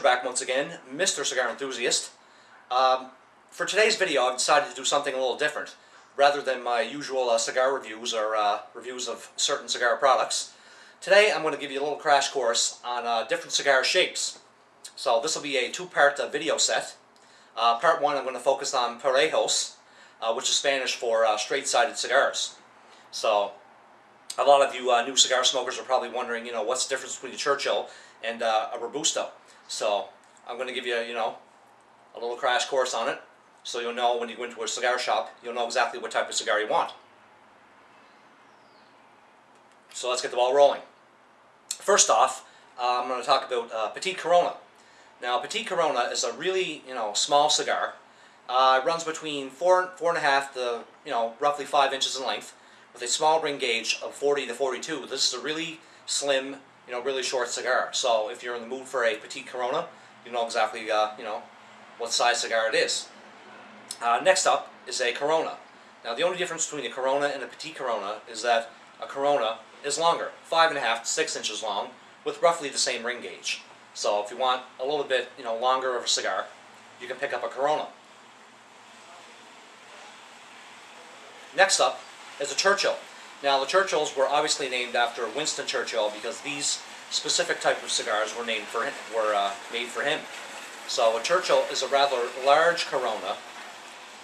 back once again, Mr. Cigar Enthusiast. For today's video, I've decided to do something a little different. Rather than my usual cigar reviews or reviews of certain cigar products, today I'm going to give you a little crash course on different cigar shapes. So this will be a two-part video set. Part one, I'm going to focus on Parejos, which is Spanish for straight-sided cigars. So a lot of you new cigar smokers are probably wondering, what's the difference between a Churchill and a Robusto. So I'm going to give you, a little crash course on it, so you'll know when you go into a cigar shop, you'll know exactly what type of cigar you want. So let's get the ball rolling. First off, I'm going to talk about Petite Corona. Now, Petite Corona is a really, small cigar. It runs between 4.5 to, roughly 5 inches in length, with a small ring gauge of 40 to 42. This is a really slim, really short cigar. So if you're in the mood for a Petite Corona, you know exactly, what size cigar it is. Next up is a Corona. Now, the only difference between a Corona and a Petite Corona is that a Corona is longer, 5.5 to 6 inches long, with roughly the same ring gauge. So if you want a little bit, longer of a cigar, you can pick up a Corona. Next up is a Churchill. Now, the Churchills were obviously named after Winston Churchill because these specific type of cigars were named for him, made for him. So a Churchill is a rather large Corona,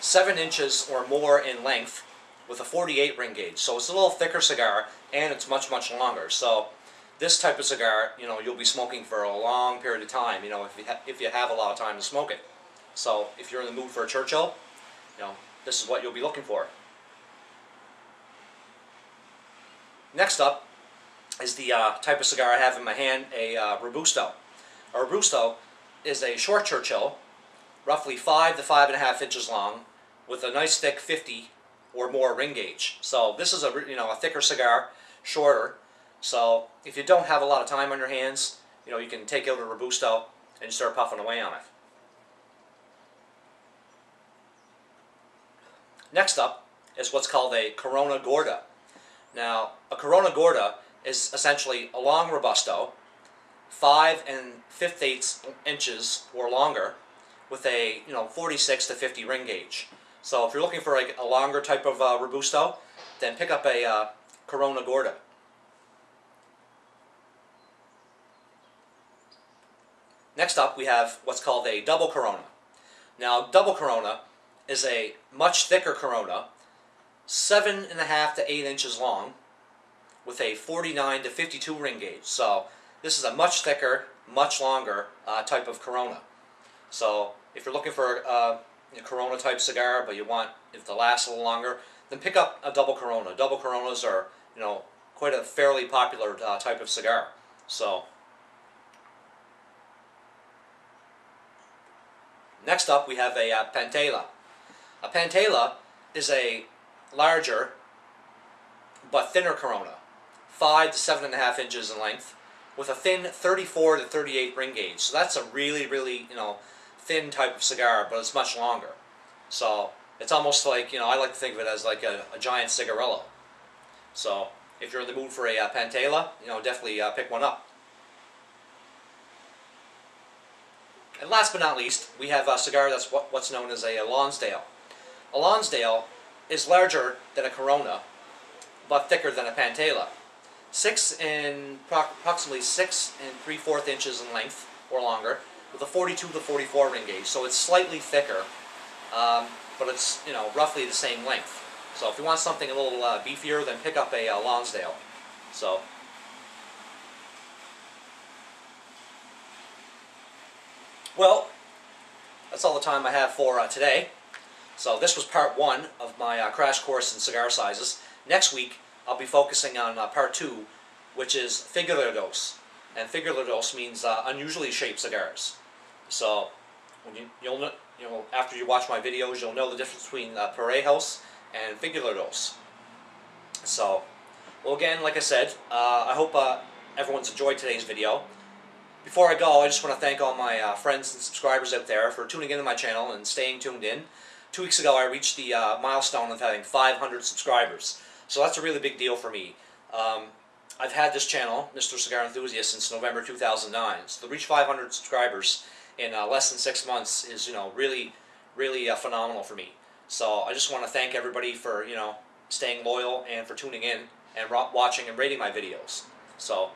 7 inches or more in length, with a 48 ring gauge. So it's a little thicker cigar, and it's much, much longer. So this type of cigar, you'll be smoking for a long period of time, if you have a lot of time to smoke it. So if you're in the mood for a Churchill, this is what you'll be looking for. Next up is the type of cigar I have in my hand, a Robusto. A Robusto is a short Churchill, roughly 5 to 5.5 inches long, with a nice thick 50 or more ring gauge. So this is a thicker cigar, shorter. So if you don't have a lot of time on your hands, you can take out a Robusto and start puffing away on it. Next up is what's called a Corona Gorda. Now, a Corona Gorda is essentially a long Robusto, 5 5/8 inches or longer, with a 46 to 50 ring gauge. So if you're looking for a longer type of Robusto, then pick up a Corona Gorda. Next up, we have what's called a double Corona. Now, double Corona is a much thicker Corona, 7.5 to 8 inches long, with a 49 to 52 ring gauge. So this is a much thicker, much longer type of Corona. So if you're looking for a Corona type cigar, but you want it to last a little longer, then pick up a double Corona. Double Coronas are, quite a fairly popular type of cigar. So next up, we have a Pantela. A Pantela is a larger but thinner Corona, 5 to 7.5 inches in length, with a thin 34 to 38 ring gauge. So that's a really, really, thin type of cigar, but it's much longer. So it's almost like, I like to think of it as like a giant cigarillo. So if you're in the mood for a Pantela, definitely pick one up. And last but not least, we have a cigar that's what's known as a Lonsdale. A Lonsdale is larger than a Corona, but thicker than a Pantela. Approximately 6 3/4 inches in length or longer, with a 42 to 44 ring gauge. So it's slightly thicker, but it's roughly the same length. So if you want something a little beefier, then pick up a Lonsdale. So well, that's all the time I have for today. So this was part one of my crash course in cigar sizes. Next week, I'll be focusing on part two, which is figurados. And figurados means unusually shaped cigars. So you'll after you watch my videos, you'll know the difference between Parejos and figurados. So, well, again, like I said, I hope everyone's enjoyed today's video. Before I go, I just want to thank all my friends and subscribers out there for tuning into my channel and staying tuned in. 2 weeks ago, I reached the milestone of having 500 subscribers. So that's a really big deal for me. I've had this channel, Mr. Cigar Enthusiast, since November 2009. So to reach 500 subscribers in less than 6 months is, you know, really, really phenomenal for me. So I just want to thank everybody for, you know, staying loyal and for tuning in and watching and rating my videos. So